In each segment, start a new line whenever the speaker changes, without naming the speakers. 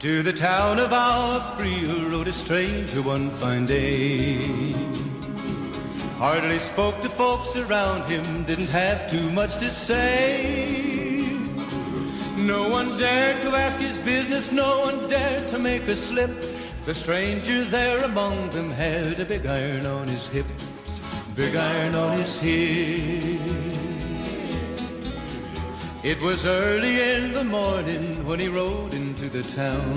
To the town of our free rode a stranger one fine day. Hardly spoke to folks around him, didn't have too much to say. No one dared to ask his business, no one dared to make a slip. The stranger there among them had a big iron on his hip, big iron on his hip. It was early in the morning when he rode into the town.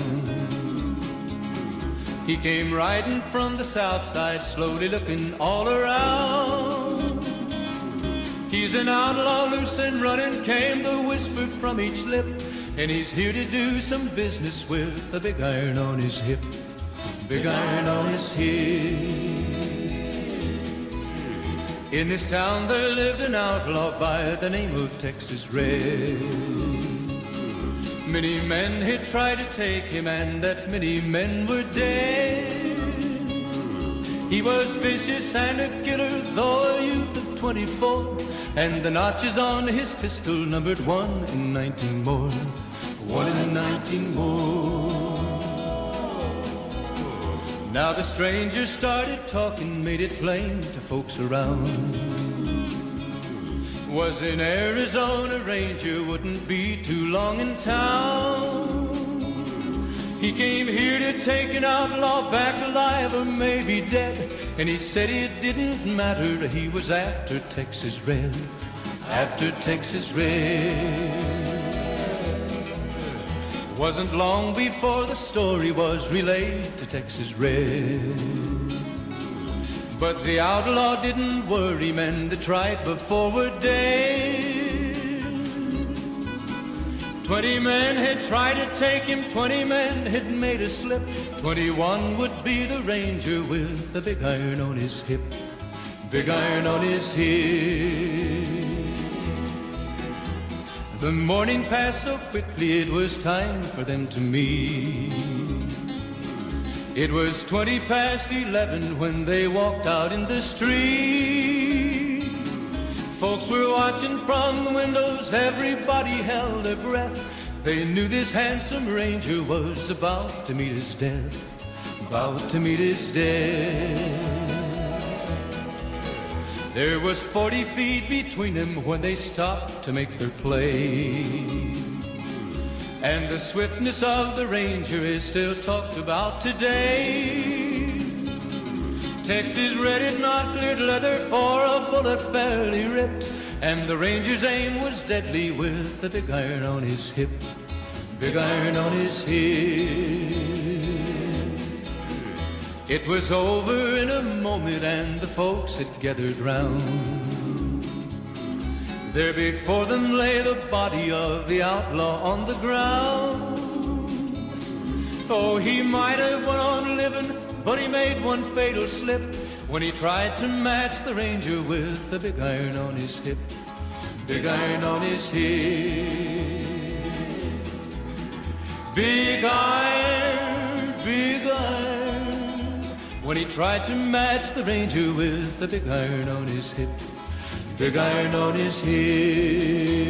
He came riding from the south side, slowly looking all around. He's an outlaw, loose and running, came the whisper from each lip, and he's here to do some business with a big iron on his hip, big iron on his hip. In this town there lived an outlaw by the name of Texas Red. Many men had tried to take him, and that many men were dead. He was vicious and a killer, though a youth of 24, and the notches on his pistol numbered 1 in 19 more, 1 in 19 more. Now the stranger started talking, made it plain to folks around. Was in Arizona ranger, wouldn't be too long in town. He came here to take an outlaw back alive or maybe dead, and he said it didn't matter, he was after Texas Red, after Texas Red. Wasn't long before the story was relayed to Texas Red. But the outlaw didn't worry, men that tried before were dead. 20 men had tried to take him, 20 men had made a slip. 21 would be the ranger with the big iron on his hip, big iron on his hip. The morning passed so quickly, it was time for them to meet. It was 20 past 11 when they walked out in the street. Folks were watching from the windows, everybody held their breath. They knew this handsome ranger was about to meet his death, about to meet his death. There was 40 feet between them when they stopped to make their play. And the swiftness of the ranger is still talked about today. Texas Red had not cleared leather for a bullet fairly ripped, and the ranger's aim was deadly with the big iron on his hip, big iron on his hip. It was over in a moment and the folks had gathered round. There before them lay the body of the outlaw on the ground. Oh, he might have went on living, but he made one fatal slip when he tried to match the ranger with the big iron on his hip, big iron on his hip. Big iron, big iron, when he tried to match the ranger with the big iron on his hip, big iron on his hip.